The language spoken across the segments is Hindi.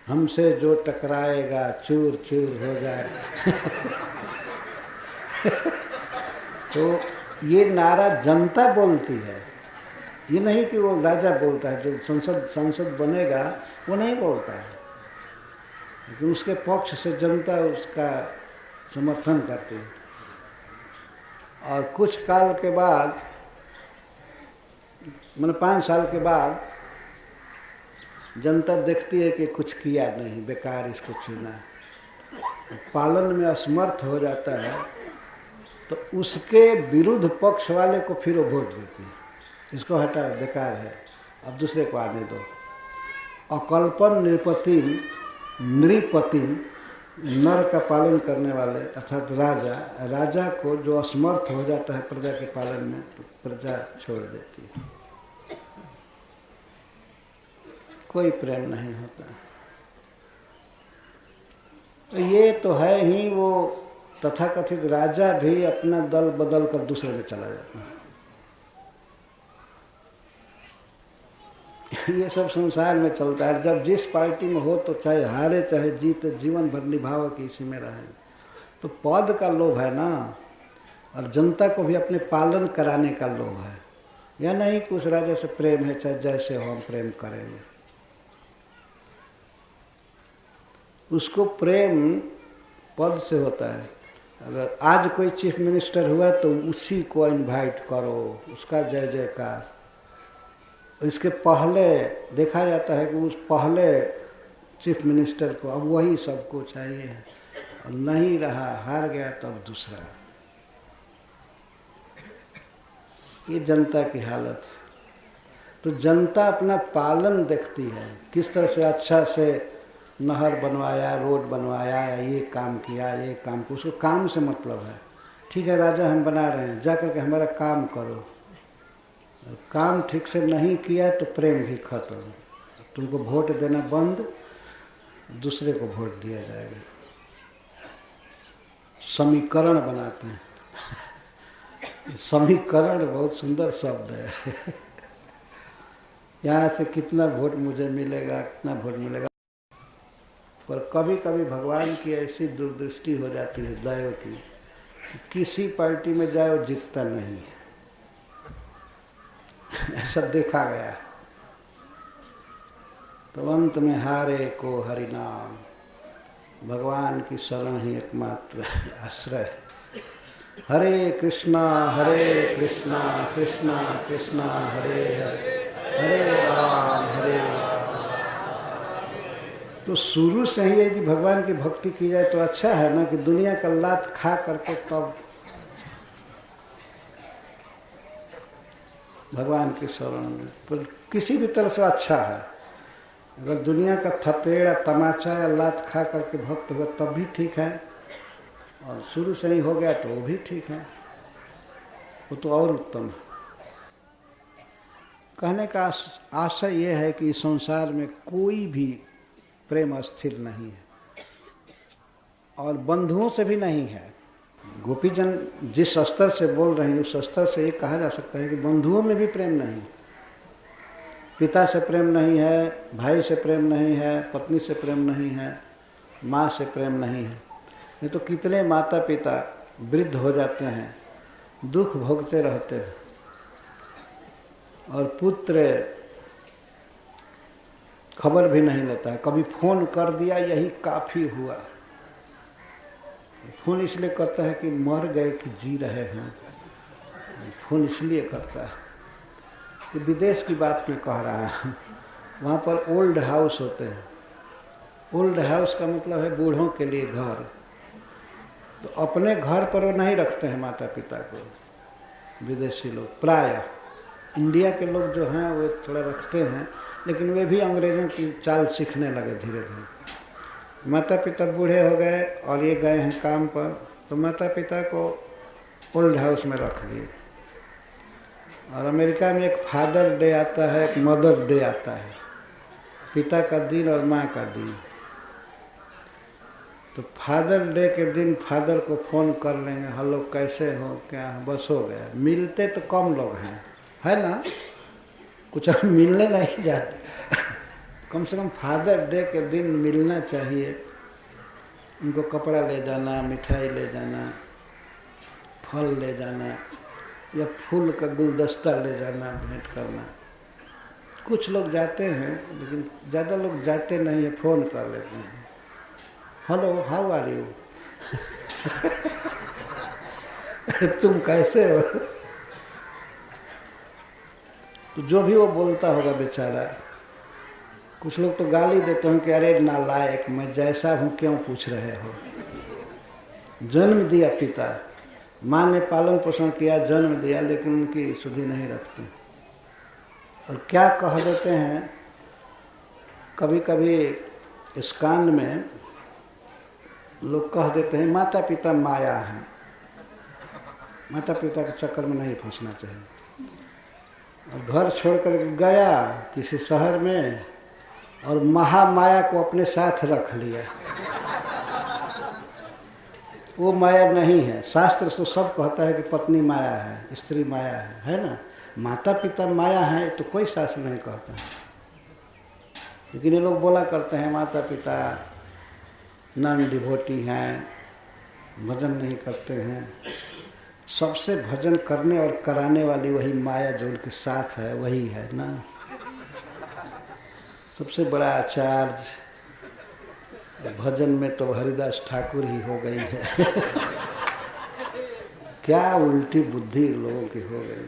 हमसे जो टकराएगा चूर चूर हो जाए। तो ये नारा जनता बोलती है, ये नहीं कि वो राजा बोलता है। जो संसद बनेगा वो नहीं बोलता है, लेकिन उसके पक्ष से जनता उसका समर्थन करती है। और कुछ काल के बाद, मैंने 5 साल के बाद जनता देखती है कि कुछ किया नहीं, बेकार इसको चुना, पालन में असमर्थ हो जाता है, तो उसके विरुद्ध पक्ष वाले को फिर वो वोट देती है, इसको हटा, बेकार है, अब दूसरे को आने दो। अकल्पन नृपतिम नृपतिम, नर का पालन करने वाले अर्थात राजा को जो असमर्थ हो जाता है प्रजा के पालन में, तो प्रजा छोड़ देती है, कोई प्रेम नहीं होता। तो ये तो है ही, वो तथाकथित राजा भी अपना दल बदल कर दूसरे में चला जाता है। ये सब संसार में चलता है। जब जिस पार्टी में हो तो चाहे हारे चाहे जीते, जीवन भर निभाव कि इसी में रहे, तो पद का लोभ है ना, और जनता को भी अपने पालन कराने का लोभ है। यह नहीं कि उस राजा से प्रेम है, चाहे जैसे हो हम प्रेम करेंगे। उसको प्रेम पद से होता है। अगर आज कोई चीफ मिनिस्टर हुआ तो उसी को इनवाइट करो, उसका जय जयकार। इसके पहले देखा जाता है कि उस पहले चीफ मिनिस्टर को अब वही सबको चाहिए है, और नहीं रहा, हार गया, तब दूसरा। ये जनता की हालत है। तो जनता अपना पालन देखती है, किस तरह से अच्छा से नहर बनवाया, रोड बनवाया, ये काम किया, ये काम किया, उसको काम से मतलब है। ठीक है राजा हम बना रहे हैं, जा करके हमारा काम करो। काम ठीक से नहीं किया तो प्रेम भी खत्म, तुमको वोट देना बंद, दूसरे को वोट दिया जाएगा। समीकरण बनाते हैं। समीकरण बहुत सुंदर शब्द है। यहाँ से कितना वोट मुझे मिलेगा, कितना वोट मिलेगा। पर कभी कभी भगवान की ऐसी दूरदृष्टि हो जाती है दैव की, किसी पार्टी में जाए वो जीतता नहीं है। ऐसा देखा गया। तो अंत में हारे को हरि नाम, भगवान की शरण ही एकमात्र आश्रय है। हरे कृष्णा कृष्णा कृष्णा हरे हरे, हरे राम। तो शुरू से ही यदि भगवान की भक्ति की जाए तो अच्छा है ना, कि दुनिया का लात खा करके तब भगवान की शरण में। पर किसी भी तरह से अच्छा है। अगर दुनिया का थपेड़ा, तमाचा या लात खा करके भक्त हुआ तब भी ठीक है, और शुरू से ही हो गया तो वो भी ठीक है, वो तो और उत्तम है। कहने का आशय ये है कि इस संसार में कोई भी प्रेम स्थिर नहीं है, और बंधुओं से भी नहीं है। गोपीजन जिस स्तर से बोल रहे हैं उस स्तर से ये कहा जा सकता है कि बंधुओं में भी प्रेम नहीं, पिता से प्रेम नहीं है, भाई से प्रेम नहीं है, पत्नी से प्रेम नहीं है, माँ से प्रेम नहीं है। नहीं तो कितने माता पिता वृद्ध हो जाते हैं, दुख भोगते रहते हैं, और पुत्र खबर भी नहीं लेता है। कभी फोन कर दिया यही काफ़ी हुआ। फोन इसलिए करता है कि मर गए कि जी रहे हैं, फोन इसलिए करता है कि विदेश की बात में कह रहा है। वहाँ पर ओल्ड हाउस होते हैं। ओल्ड हाउस का मतलब है बूढ़ों के लिए घर। तो अपने घर पर वो नहीं रखते हैं माता पिता को, विदेशी लोग प्रायः। इंडिया के लोग जो हैं वो थोड़ा रखते हैं, लेकिन वे भी अंग्रेज़ों की चाल सीखने लगे धीरे धीरे। माता पिता बूढ़े हो गए और ये गए हैं काम पर, तो माता पिता को ओल्ड हाउस में रख दिए। और अमेरिका में एक फादर डे आता है, एक मदर डे आता है, पिता का दिन और माँ का दिन। तो फादर डे के दिन फादर को फ़ोन कर लेंगे, हेलो कैसे हो, क्या बस हो गया। मिलते तो कम लोग हैं, है ना, कुछ मिलने नहीं जाते। कम से कम फादर डे के दिन मिलना चाहिए। उनको कपड़ा ले जाना, मिठाई ले जाना, फल ले जाना या फूल का गुलदस्ता ले जाना, भेंट करना। कुछ लोग जाते हैं लेकिन ज़्यादा लोग जाते नहीं है, फ़ोन कर लेते हैं, हेलो हाउ आर यू, तुम कैसे हो। तो जो भी वो बोलता होगा बेचारा। कुछ लोग तो गाली देते हैं कि अरे नालायक, मैं जैसा हूँ क्यों पूछ रहे हो। जन्म दिया पिता, माँ ने पालन पोषण किया, जन्म दिया, लेकिन उनकी सुधि नहीं रखते। और क्या कह देते हैं, कभी कभी इस्कान में लोग कह देते हैं माता पिता माया है। माता पिता के चक्कर में नहीं फंसना चाहिए। और घर छोड़ कर गया किसी शहर में और महामाया को अपने साथ रख लिया, वो माया नहीं है। शास्त्र तो सब कहता है कि पत्नी माया है, स्त्री माया है ना। माता पिता माया है तो कोई शास्त्र नहीं कहता। लेकिन ये लोग बोला करते हैं माता पिता नॉन डिवोटी हैं, भजन नहीं करते हैं। सबसे भजन करने और कराने वाली वही माया जो उनके साथ है, वही है ना। सबसे बड़ा आचार्य भजन में तो हरिदास ठाकुर ही हो गई है। क्या उल्टी बुद्धि लोगों की हो गई।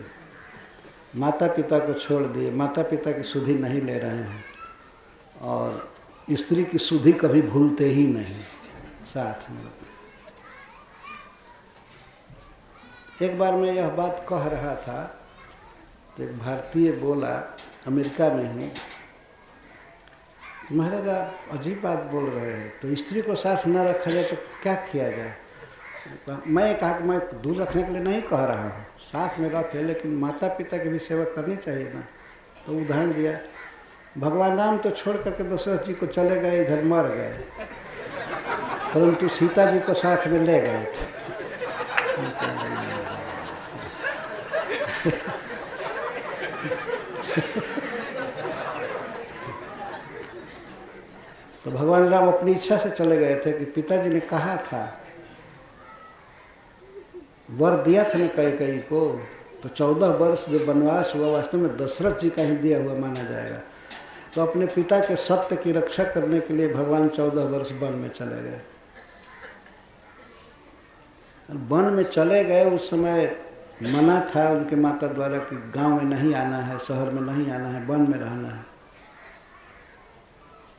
माता पिता को छोड़ दिए, माता पिता की सुधि नहीं ले रहे हैं और स्त्री की सुधि कभी भूलते ही नहीं साथ में। एक बार मैं यह बात कह रहा था तो एक भारतीय बोला, अमेरिका में ही, महाराज आप अजीब बात बोल रहे हैं, तो स्त्री को साथ न रखा जाए तो क्या किया जाए। मैं कहा कि मैं दूर रखने के लिए नहीं कह रहा हूँ, साथ में रखे, लेकिन माता पिता की भी सेवा करनी चाहिए ना। तो उदाहरण दिया, भगवान राम तो छोड़ करके दशरथ जी को चले गए, इधर मर गए, परंतु सीता जी को साथ में ले गए थे। तो भगवान राम अपनी इच्छा से चले गए थे कि पिताजी ने कहा था, वर दिया था ना कैकेयी को, तो 14 वर्ष जो वनवास हुआ वास्तव में दशरथ जी का ही दिया हुआ माना जाएगा। तो अपने पिता के सत्य की रक्षा करने के लिए भगवान 14 वर्ष वन में चले गए। वन में चले गए, उस समय मना था उनके माता द्वारा कि गांव में नहीं आना है, शहर में नहीं आना है, वन में रहना है।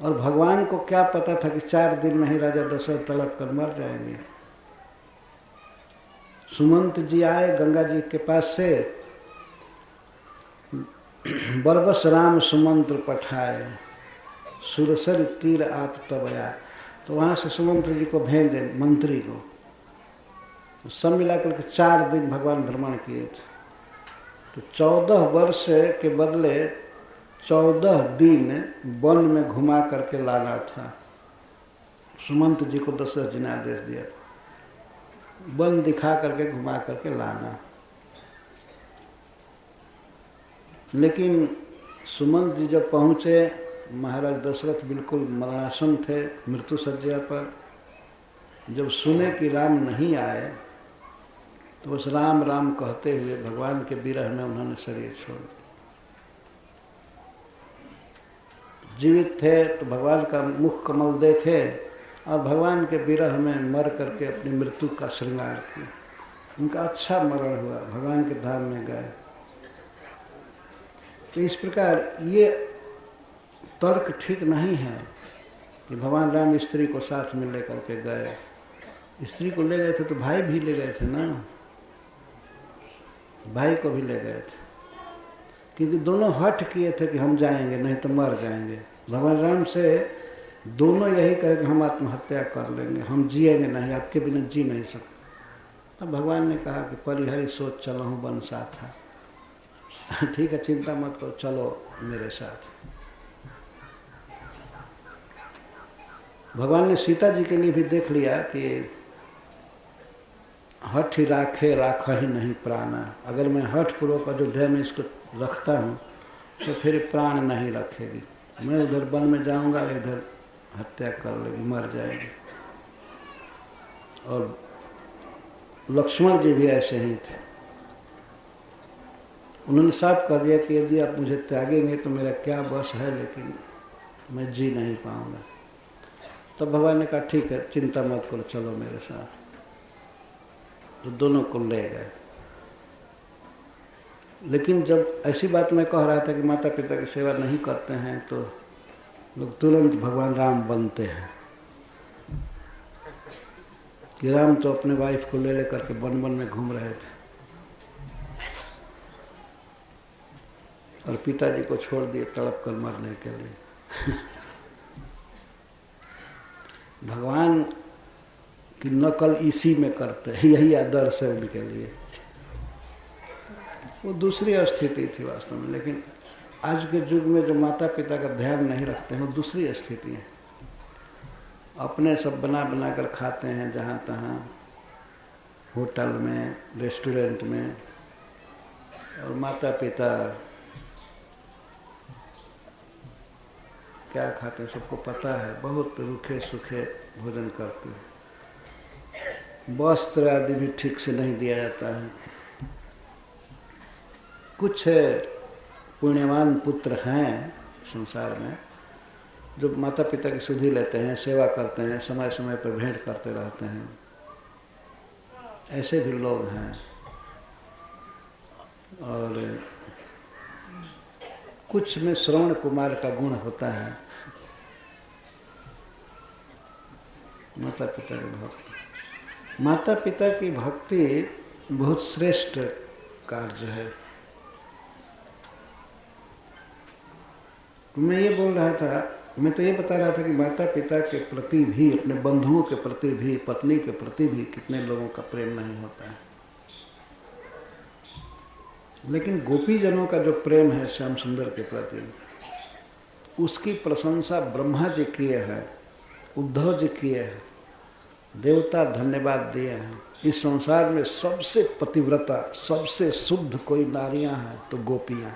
और भगवान को क्या पता था कि 4 दिन में ही राजा दशरथ तड़प कर मर जाएंगे। सुमंत जी आए गंगा जी के पास से, बरबस राम सुमंत्र पठाए, सुरसर तीर आप तब आया। तो वहाँ से सुमंत जी को भेजे मंत्री को। सब मिलाकर के 4 दिन भगवान भ्रमण किए थे। तो 14 वर्ष के बदले 14 दिन वन में घुमा करके लाना था। सुमंत जी को दशरथ जी ने आदेश दिया था, वन दिखा करके घुमा करके लाना। लेकिन सुमंत जी जब पहुँचे, महाराज दशरथ बिल्कुल मरणासन थे, मृत्यु शज्या पर। जब सुने कि राम नहीं आए तो उस राम राम कहते हुए भगवान के विरह में उन्होंने शरीर छोड़ दिया। जीवित थे तो भगवान का मुख कमल देखे और भगवान के विरह में मर करके अपनी मृत्यु का श्रृंगार किया। उनका अच्छा मरण हुआ, भगवान के धाम में गए। तो इस प्रकार ये तर्क ठीक नहीं है कि भगवान राम स्त्री को साथ में लेकर के गए। स्त्री को ले गए थे तो भाई भी ले गए थे ना, भाई को भी ले गए थे, क्योंकि दोनों हठ किए थे कि हम जाएंगे नहीं तो मर जाएंगे। भगवान राम से दोनों यही कहे कि हम आत्महत्या कर लेंगे, हम जिएंगे नहीं, आपके बिना जी नहीं सकते। तब भगवान ने कहा कि परिहरि सोच चलो हूँ बन साथ है। ठीक है, चिंता मत करो, चलो मेरे साथ। भगवान ने सीता जी के लिए भी देख लिया कि हठ ही राखे राखा ही नहीं प्राणा। अगर मैं हठ पूर्वक अयोध्या में इसको रखता हूँ तो फिर प्राण नहीं रखेगी, मैं उधर वन में जाऊंगा, इधर हत्या कर लेगी, मर जाएगी। और लक्ष्मण जी भी ऐसे ही थे। उन्होंने साफ कह दिया कि यदि आप मुझे त्यागेंगे तो मेरा क्या बस है, लेकिन मैं जी नहीं पाऊंगा। तब भगवान ने कहा ठीक है, चिंता मत करो, चलो मेरे साथ। तो दोनों को ले गए। लेकिन जब ऐसी बात मैं कह रहा था कि माता पिता की सेवा नहीं करते हैं, तो लोग तुरंत भगवान राम बनते हैं कि राम तो अपने वाइफ को ले लेकर के वन वन में घूम रहे थे और पिताजी को छोड़ दिए तड़प कर मरने के लिए। भगवान की नकल इसी में करते हैं, यही आदर्श है उनके लिए। वो दूसरी स्थिति थी वास्तव में, लेकिन आज के युग में जो माता पिता का ध्यान नहीं रखते हैं वो दूसरी स्थिति है। अपने सब बना बना कर खाते हैं जहाँ तहाँ, होटल में, रेस्टोरेंट में, और माता पिता क्या खाते हैं सबको पता है, बहुत रूखे सूखे भोजन करते हैं। वस्त्र आदि भी ठीक से नहीं दिया जाता है। कुछ पुण्यवान पुत्र हैं संसार में जो माता पिता की सुधि लेते हैं, सेवा करते हैं, समय समय पर भेंट करते रहते हैं। ऐसे भी लोग हैं। और कुछ में श्रवण कुमार का गुण होता है, माता पिता की भक्ति। माता पिता की भक्ति बहुत श्रेष्ठ कार्य है। मैं ये बोल रहा था, मैं तो ये बता रहा था कि माता पिता के प्रति भी, अपने बंधुओं के प्रति भी, पत्नी के प्रति भी कितने लोगों का प्रेम नहीं होता है। लेकिन गोपीजनों का जो प्रेम है श्याम सुंदर के प्रति, उसकी प्रशंसा ब्रह्मा जी किए हैं, उद्धव जी किए हैं, देवता धन्यवाद दिए हैं। इस संसार में सबसे पतिव्रता, सबसे शुद्ध कोई नारियां हैं तो गोपियां।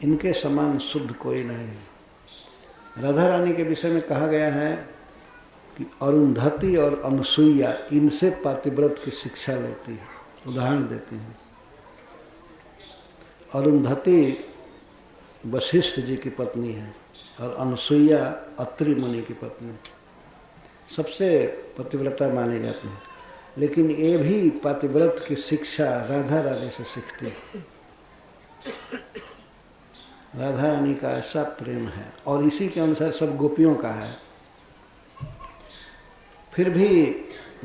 इनके समान शुद्ध कोई नहीं है। राधा रानी के विषय में कहा गया है कि अरुंधति और अनसुईया इनसे पातिव्रत की शिक्षा लेती है, उदाहरण देती हैं। अरुंधति वशिष्ठ जी की पत्नी है और अनसुईया अत्रि मुनि की पत्नी, सबसे पतिव्रता मानी जाती है। लेकिन ये भी पातिव्रत की शिक्षा राधा रानी से सीखती है। राधा रानी का ऐसा प्रेम है और इसी के अनुसार सब गोपियों का है। फिर भी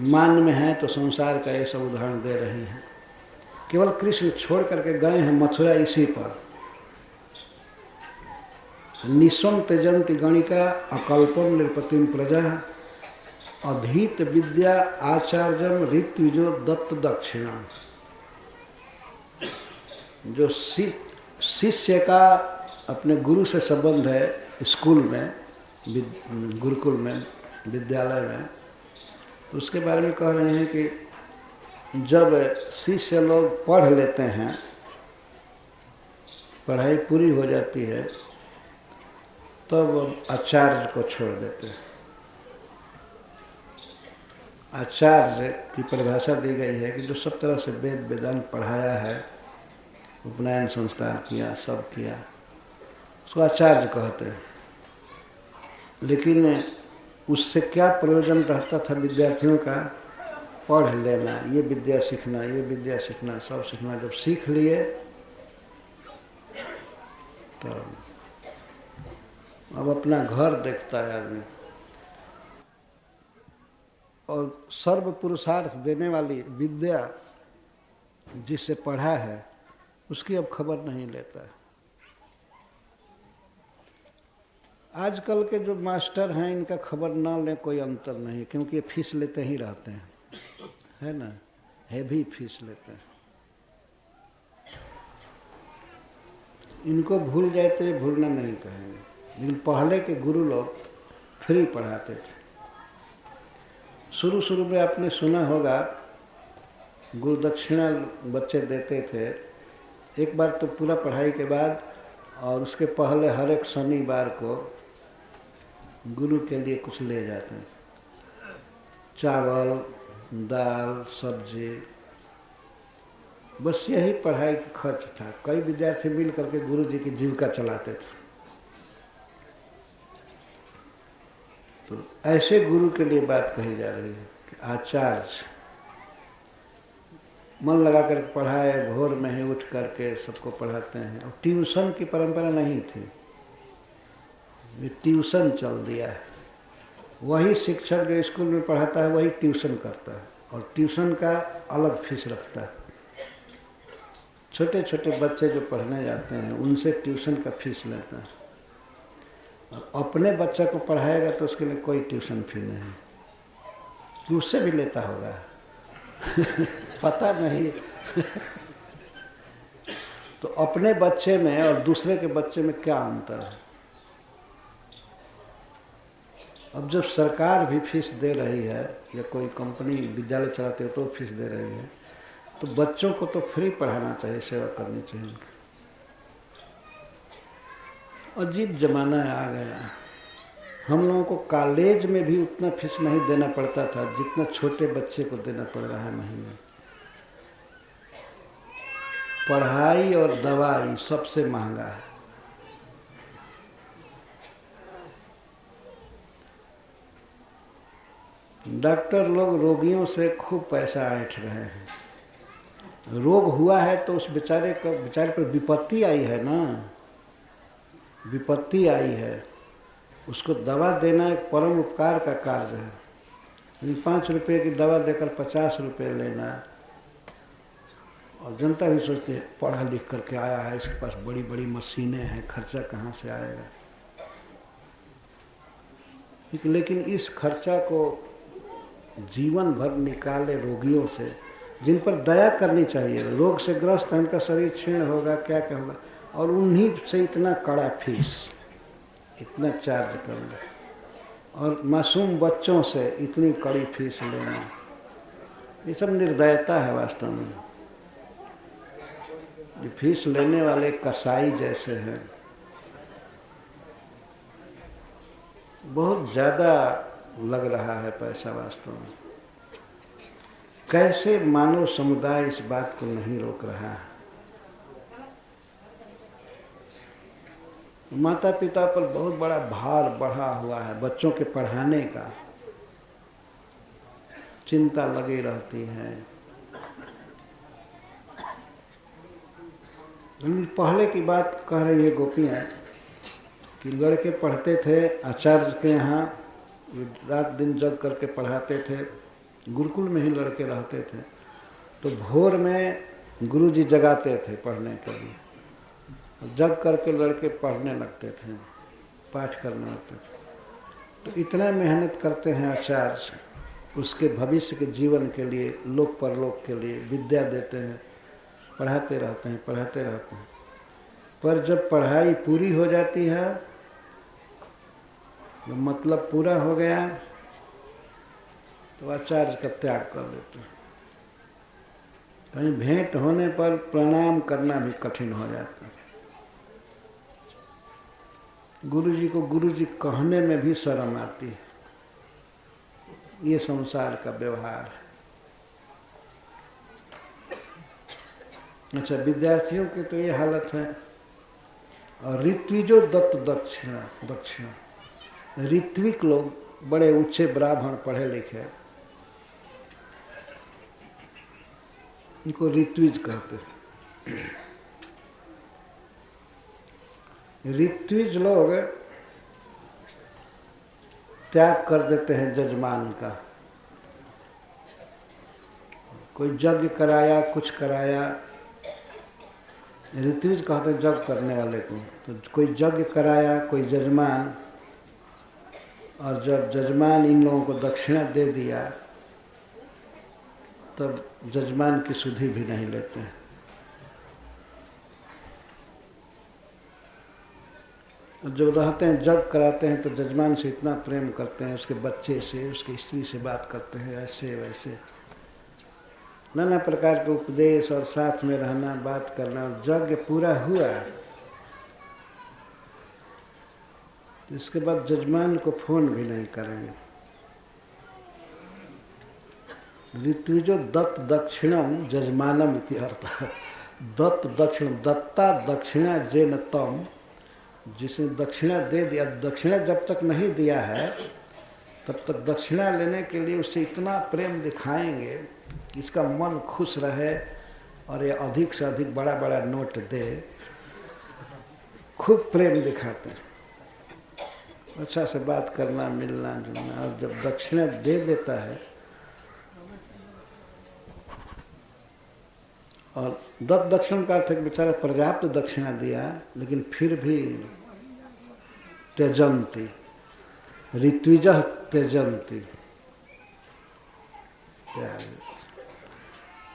मान में है तो संसार का ये सब उदाहरण दे रही हैं। केवल कृष्ण छोड़ करके गए हैं मथुरा इसी पर। निस्वं त्यजन्ति गणिका अकल्पम नृपतिम प्रजा अधीत विद्या आचार्यम ऋत्विजो दत्त दक्षिणा। जो शिष्य का अपने गुरु से संबंध है स्कूल में, गुरुकुल में, विद्यालय में, तो उसके बारे में कह रहे हैं कि जब शिष्य लोग पढ़ लेते हैं, पढ़ाई पूरी हो जाती है, तब आचार्य को छोड़ देते हैं। आचार्य की परिभाषा दी गई है कि जो सब तरह से वेद वेदांत पढ़ाया है, उपनयन संस्कार किया, सब किया, उसको आचार्य कहते हैं। लेकिन उससे क्या प्रयोजन रहता था विद्यार्थियों का? पढ़ लेना, ये विद्या सीखना, ये विद्या सीखना, सब सीखना। जब सीख लिए तो अब अपना घर देखता है आदमी। और सर्व पुरुषार्थ देने वाली विद्या जिससे पढ़ा है उसकी अब खबर नहीं लेता है। आजकल के जो मास्टर हैं इनका खबर ना लें कोई अंतर नहीं, क्योंकि ये फीस लेते ही रहते हैं, है ना, हैवी फीस लेते हैं। इनको भूल जाए तो ये भूलना नहीं कहेंगे। लेकिन पहले के गुरु लोग फ्री पढ़ाते थे। शुरू शुरू में आपने सुना होगा गुरु दक्षिणा बच्चे देते थे। एक बार तो पूरा पढ़ाई के बाद और उसके पहले हर एक शनिवार को गुरु के लिए कुछ ले जाते हैं, चावल, दाल, सब्जी, बस यही पढ़ाई का खर्च था। कई विद्यार्थी मिल करके गुरु जी की जीविका चलाते थे। तो ऐसे गुरु के लिए बात कही जा रही है कि आचार्य मन लगा कर पढ़ाए, भोर में ही उठ करके सबको पढ़ाते हैं। और ट्यूशन की परंपरा नहीं थी, ये ट्यूशन चल दिया है। वही शिक्षक जो स्कूल में पढ़ाता है वही ट्यूशन करता है, और ट्यूशन का अलग फीस रखता है। छोटे छोटे बच्चे जो पढ़ने जाते हैं उनसे ट्यूशन का फीस लेता है, और अपने बच्चा को पढ़ाएगा तो उसके लिए कोई ट्यूशन फी नहीं, तो उससे भी लेता होगा पता नहीं तो अपने बच्चे में और दूसरे के बच्चे में क्या अंतर है? अब जब सरकार भी फीस दे रही है या कोई कंपनी विद्यालय चलाते हो तो फीस दे रही है, तो बच्चों को तो फ्री पढ़ाना चाहिए, सेवा करनी चाहिए उनकी। अजीब जमाना आ गया। हम लोगों को कॉलेज में भी उतना फीस नहीं देना पड़ता था जितना छोटे बच्चे को देना पड़ रहा है महीने। पढ़ाई और दवाई सबसे महंगा है। डॉक्टर लोग रोगियों से खूब पैसा ऐंठ रहे हैं। रोग हुआ है तो उस बेचारे पर विपत्ति आई है ना, विपत्ति आई है, उसको दवा देना एक परम उपकार का कार्य है। 5 रुपये की दवा देकर 50 रुपये लेना, और जनता भी सोचती है पढ़ा लिख करके आया है, इसके पास बड़ी बड़ी मशीनें हैं, खर्चा कहाँ से आएगा। लेकिन इस खर्चा को जीवन भर निकाले रोगियों से, जिन पर दया करनी चाहिए। रोग से ग्रस्त है, उनका शरीर क्षीण होगा, क्या क्या होगा, और उन्हीं से इतना कड़ा फीस, इतना चार्ज करना, और मासूम बच्चों से इतनी कड़ी फीस लेना, ये सब निर्दयता है वास्तव में। ये फीस लेने वाले कसाई जैसे हैं, बहुत ज़्यादा लग रहा है पैसा वास्तव में। कैसे मानव समुदाय इस बात को नहीं रोक रहा है? माता पिता पर बहुत बड़ा भार बढ़ा हुआ है, बच्चों के पढ़ाने का चिंता लगी रहती है। पहले की बात कह रही है गोपियाँ कि लड़के पढ़ते थे आचार्य के यहाँ, रात दिन जग करके पढ़ाते थे। गुरुकुल में ही लड़के रहते थे, तो भोर में गुरुजी जगाते थे पढ़ने के लिए, जग करके लड़के पढ़ने लगते थे, पाठ करने लगते थे। तो इतना मेहनत करते हैं आचार्य उसके भविष्य के जीवन के लिए, लोक परलोक के लिए विद्या देते हैं, पढ़ाते रहते हैं, पढ़ाते रहते हैं। पर जब पढ़ाई पूरी हो जाती है, जब मतलब पूरा हो गया, तो आचार्य का त्याग कर देते हैं। कहीं भेंट होने पर प्रणाम करना भी कठिन हो जाता है। गुरुजी को गुरुजी कहने में भी शर्म आती है। ये संसार का व्यवहार है। अच्छा, विद्यार्थियों की तो ये हालत है। और ऋत्विजो दत्त दक्षिणा, ऋत्विक लोग बड़े ऊंचे ब्राह्मण पढ़े लिखे, इनको ऋत्विज कहते हैं। ऋत्विज लोग त्याग कर देते हैं जजमान का। कोई यज्ञ कराया, कुछ कराया, ऋत्विज कहते हैं यज्ञ करने वाले को। तो कोई यज्ञ कराया, कोई जजमान, और जब जजमान इन लोगों को दक्षिणा दे दिया, तब जजमान की सुधि भी नहीं लेते हैं। जब रहते हैं जग कराते हैं तो जजमान से इतना प्रेम करते हैं, उसके बच्चे से, उसकी स्त्री से बात करते हैं, ऐसे वैसे नाना प्रकार के उपदेश, और साथ में रहना, बात करना। और यज्ञ पूरा हुआ इसके बाद जजमान को फोन भी नहीं करेंगे। ऋत्विजो दत्त दक्षिणम जजमानम इति अर्थः। दत्त दक्षिण, दत्ता दक्षिणा जेन तम, जिसने दक्षिणा दे दिया। दक्षिणा जब तक नहीं दिया है तब तक दक्षिणा लेने के लिए उससे इतना प्रेम दिखाएंगे कि इसका मन खुश रहे और ये अधिक से अधिक बड़ा बड़ा नोट दे। खूब प्रेम दिखाते हैं, अच्छा से बात करना, मिलना जुलना। और जब दक्षिणा दे देता है, और दत्त दक्षिण का अर्थ है कि बेचारा पर्याप्त दक्षिणा दिया लेकिन फिर भी त्यजंती, ऋत्विजः त्यजंती,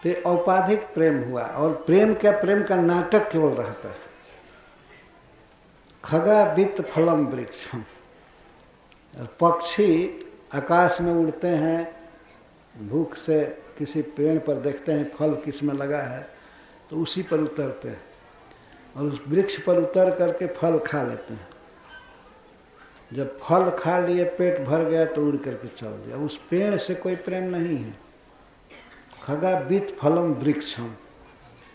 तो औपाधिक प्रेम हुआ। और प्रेम क्या, प्रेम का नाटक केवल रहता है। खगा वित्त फलम वृक्षम, पक्षी आकाश में उड़ते हैं, भूख से किसी पेड़ पर देखते हैं फल किस में लगा है तो उसी पर उतरते हैं और उस वृक्ष पर उतर करके फल खा लेते हैं। जब फल खा लिए, पेट भर गया तो उड़ करके चल दिया। उस पेड़ से कोई प्रेम नहीं है। खगा बीत फलम वृक्षम,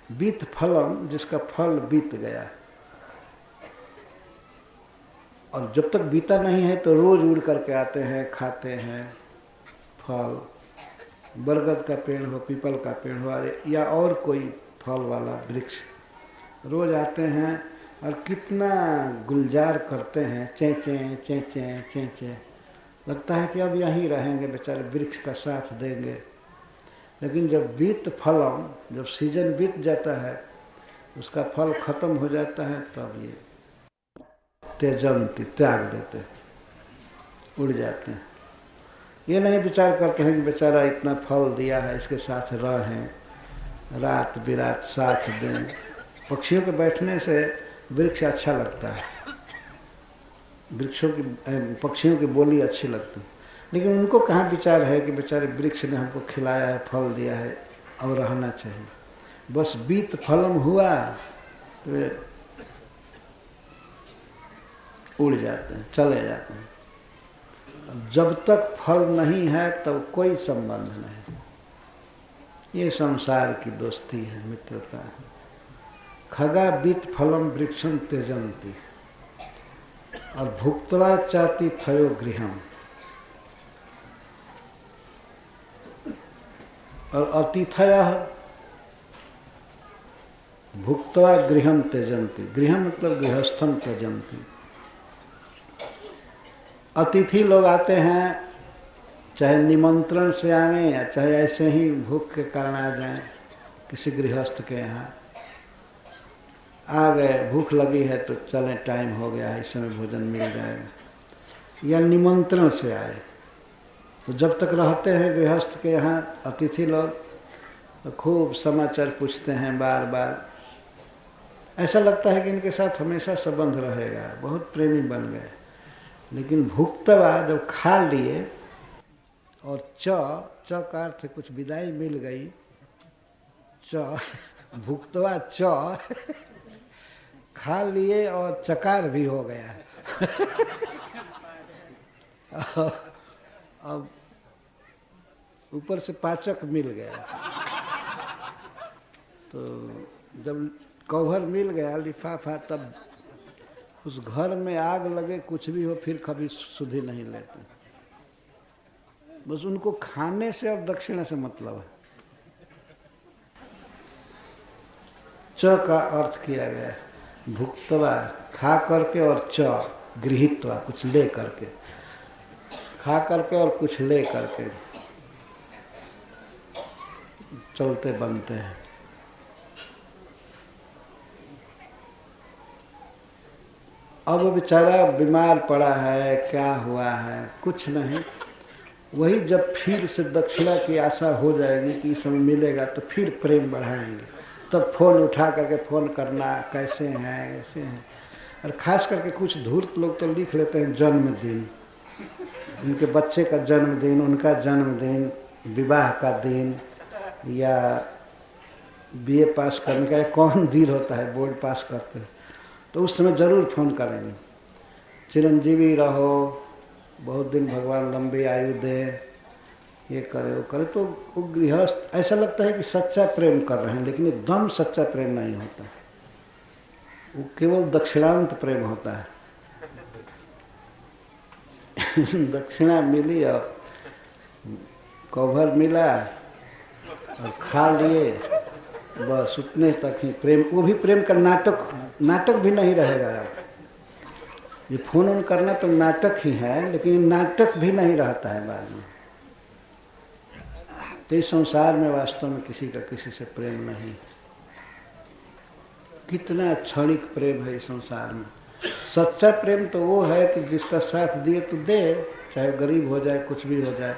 बीत फलम जिसका फल बीत गया, और जब तक बीता नहीं है तो रोज उड़ करके आते हैं, खाते हैं फल। बरगद का पेड़ हो, पीपल का पेड़ हो या और कोई फल वाला वृक्ष, रोज आते हैं और कितना गुलजार करते हैं, चेंचे चेंचे चेंचे। लगता है कि अब यहीं रहेंगे, बेचारे वृक्ष का साथ देंगे। लेकिन जब बीत फलम, जब सीजन बीत जाता है, उसका फल खत्म हो जाता है, तब ये त्यजंती, त्याग देते हैं, उड़ जाते हैं। ये नहीं विचार करते हैं कि बेचारा इतना फल दिया है, इसके साथ रहें, रात बिरात साथ दें। पक्षियों के बैठने से वृक्ष अच्छा लगता है, वृक्षों की, पक्षियों की बोली अच्छी लगती है। लेकिन उनको कहाँ विचार है कि बेचारे वृक्ष ने हमको खिलाया है, फल दिया है और रहना चाहिए। बस बीत फलम हुआ तो उड़ जाते हैं, चले जाते हैं। जब तक फल नहीं है तब कोई संबंध नहीं। ये संसार की दोस्ती है, मित्रता है। खगा बीत फलम वृक्षम त्यजंती, और भुक्त्वा चाति थयो गृहम, और अतिथयः भुक्त्वा गृहम त्यजंती। गृहम मतलब गृहस्थम त्यजंती। अतिथि लोग आते हैं, चाहे निमंत्रण से आए या चाहे ऐसे ही भूख के कारण आ जाएं। किसी गृहस्थ के यहाँ आ गए, भूख लगी है तो चलें, टाइम हो गया है, इस समय भोजन मिल जाएगा। या निमंत्रण से आए, तो जब तक रहते हैं गृहस्थ के यहाँ अतिथि लोग, तो खूब समाचार पूछते हैं बार बार। ऐसा लगता है कि इनके साथ हमेशा संबंध रहेगा, बहुत प्रेमी बन गए। लेकिन भुक्तवा जब खा लिए, और च का अर्थ कुछ विदाई मिल गई, च भुक्तवा च खा लिए और चकार भी हो गया। अब ऊपर से पाचक मिल गया। तो जब कवर मिल गया, लिफाफा, तब उस घर में आग लगे, कुछ भी हो, फिर कभी सुधि नहीं लेते। बस उनको खाने से और दक्षिणा से मतलब है। च का अर्थ किया गया है, भुक्तवा खा करके, और च गृहीत्वा कुछ ले करके, खा करके और कुछ ले करके चलते बनते हैं। अब बेचारा बीमार पड़ा है, क्या हुआ है, कुछ नहीं। वही जब फिर से दक्षिणा की आशा हो जाएगी कि इस समय मिलेगा, तो फिर प्रेम बढ़ाएंगे। तब फोन उठा करके फोन करना, कैसे हैं, ऐसे हैं। और खास करके कुछ धूर्त लोग तो लिख लेते हैं जन्मदिन, उनके बच्चे का जन्मदिन, उनका जन्मदिन, विवाह का दिन, या बीए पास करने का कौन दिन होता है, बोर्ड पास करते हैं, तो उस समय जरूर फोन करेंगे। चिरंजीवी रहो, बहुत दिन भगवान लंबी आयु दे, ये करे वो करे, तो वो गृहस्थ ऐसा लगता है कि सच्चा प्रेम कर रहे हैं, लेकिन एकदम सच्चा प्रेम नहीं होता, वो केवल दक्षिणांत प्रेम होता है। दक्षिणा मिली और कवर मिला और खा लिए, बस उतने तक ही प्रेम। वो भी प्रेम का नाटक भी नहीं रहेगा। ये फोन ऑन करना तो नाटक ही है, लेकिन नाटक भी नहीं रहता है बाद में। तो इस संसार में वास्तव में किसी का किसी से प्रेम नहीं। कितना क्षणिक प्रेम है इस संसार में। सच्चा प्रेम तो वो है कि जिसका साथ दिए तो दे, चाहे गरीब हो जाए, कुछ भी हो जाए,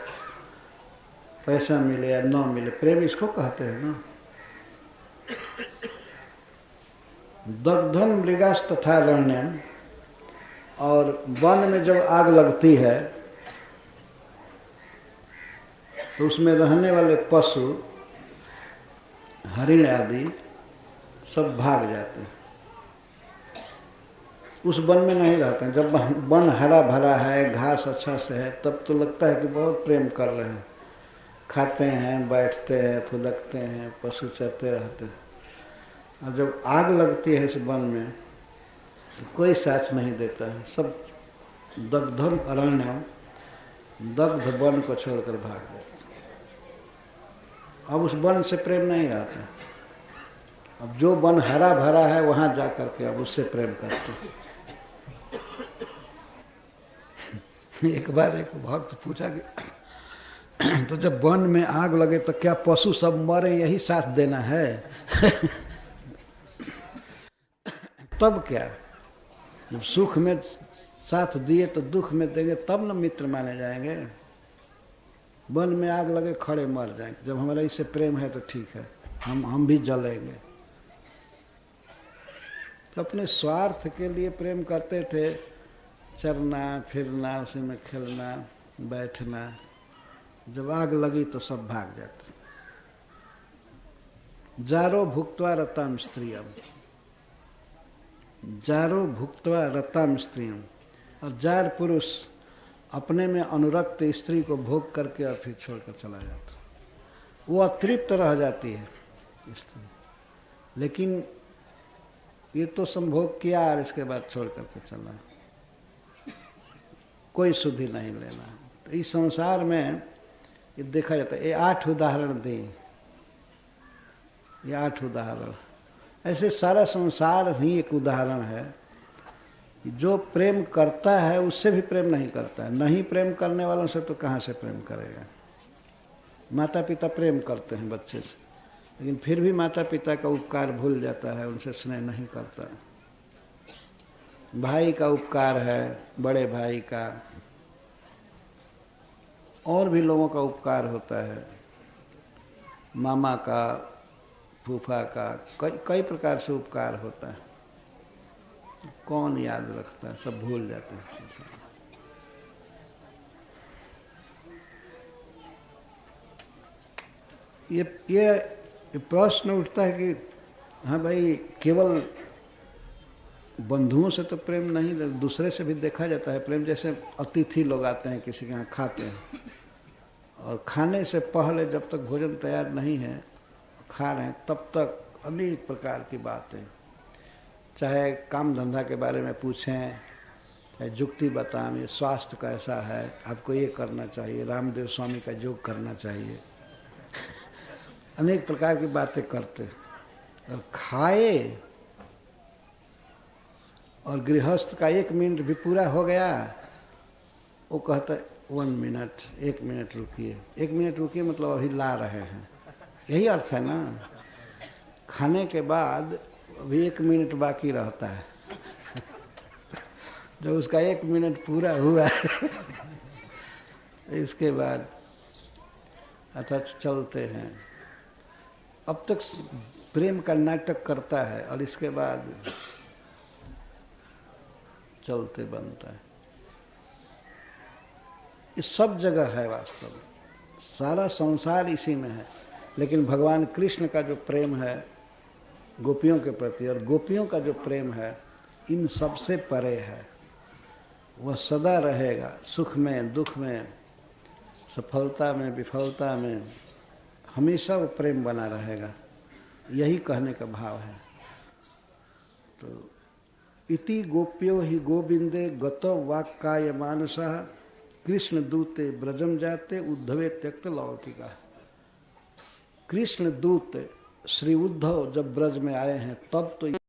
पैसा मिले या न मिले, प्रेम इसको कहते हैं ना। दग्धम मृगास तथा रण्यम, और वन में जब आग लगती है तो उसमें रहने वाले पशु, हरिण आदि सब भाग जाते हैं, उस वन में नहीं रहते हैं। जब वन हरा भरा है, घास अच्छा से है, तब तो लगता है कि बहुत प्रेम कर रहे हैं, खाते हैं, बैठते हैं, फुदकते हैं, पशु चरते रहते हैं। और जब आग लगती है इस वन में तो कोई साथ नहीं देता है, सब दग्धम अरण्यम, दग्ध वन को छोड़कर भाग जाते। अब उस वन से प्रेम नहीं रहता। अब जो वन हरा भरा है वहां जा करके अब उससे प्रेम करते। एक बार एक भक्त पूछा कि तो जब वन में आग लगे तो क्या पशु सब मरे यही साथ देना है? तब क्या, जब सुख में साथ दिए तो दुख में देंगे, तब न मित्र माने जाएंगे। वन में आग लगे खड़े मर जाएंगे। जब हमारा इससे प्रेम है तो ठीक है, हम भी जलेंगे। तो अपने स्वार्थ के लिए प्रेम करते थे, चरना फिरना, उसी में खेलना बैठना। जब आग लगी तो सब भाग जाते। जारो भुक्त्वा रताम स्त्रियम, जारो भुक्त्वा रताम स्त्रियम। और जार पुरुष अपने में अनुरक्त स्त्री को भोग करके और फिर छोड़कर चला जाता, वो अतृप्त रह जाती है स्त्री। लेकिन ये तो संभोग किया और इसके बाद छोड़ करके चला, कोई सुधि नहीं लेना। तो इस संसार में ये देखा जाता है। ये 8 उदाहरण दी, ये 8 उदाहरण। ऐसे सारा संसार ही एक उदाहरण है। जो प्रेम करता है उससे भी प्रेम नहीं करता है, नहीं प्रेम करने वालों से तो कहाँ से प्रेम करेगा। माता पिता प्रेम करते हैं बच्चे से, लेकिन फिर भी माता पिता का उपकार भूल जाता है, उनसे स्नेह नहीं करता है। भाई का उपकार है, बड़े भाई का, और भी लोगों का उपकार होता है, मामा का, फूफा का, कई प्रकार से उपकार होता है। कौन याद रखता है, सब भूल जाते हैं। ये प्रश्न उठता है कि हाँ भाई, केवल बंधुओं से तो प्रेम नहीं, दूसरे से भी देखा जाता है प्रेम। जैसे अतिथि लोग आते हैं किसी के यहाँ, खाते हैं, और खाने से पहले जब तक भोजन तैयार नहीं है, खा रहे हैं, तब तक अनेक प्रकार की बातें, चाहे काम धंधा के बारे में पूछें, चाहे जुक्ति बताएं, ये स्वास्थ्य कैसा है, आपको ये करना चाहिए, रामदेव स्वामी का योग करना चाहिए, अनेक प्रकार की बातें करते। और खाए और गृहस्थ का 1 मिनट भी पूरा हो गया, वो कहता है 1 मिनट, 1 मिनट रुकिए। 1 मिनट रुकिए मतलब अभी ला रहे हैं, यही अर्थ है ना। खाने के बाद अभी 1 मिनट बाकी रहता है। जब उसका 1 मिनट पूरा हुआ इसके बाद अच्छा चलते हैं। अब तक प्रेम का नाटक करता है और इसके बाद चलते बनता है। ये सब जगह है वास्तव में, सारा संसार इसी में है। लेकिन भगवान कृष्ण का जो प्रेम है गोपियों के प्रति, और गोपियों का जो प्रेम है, इन सबसे परे है। वह सदा रहेगा, सुख में दुख में, सफलता में विफलता में, हमेशा वो प्रेम बना रहेगा। यही कहने का भाव है। तो इति गोप्यो ही गोविंदे गतो वाक्काय मानसः कृष्ण दूते ब्रजम जाते उद्धवे त्यक्त लौकिका। कृष्ण दूत श्री उद्धव जब ब्रज में आए हैं तब तो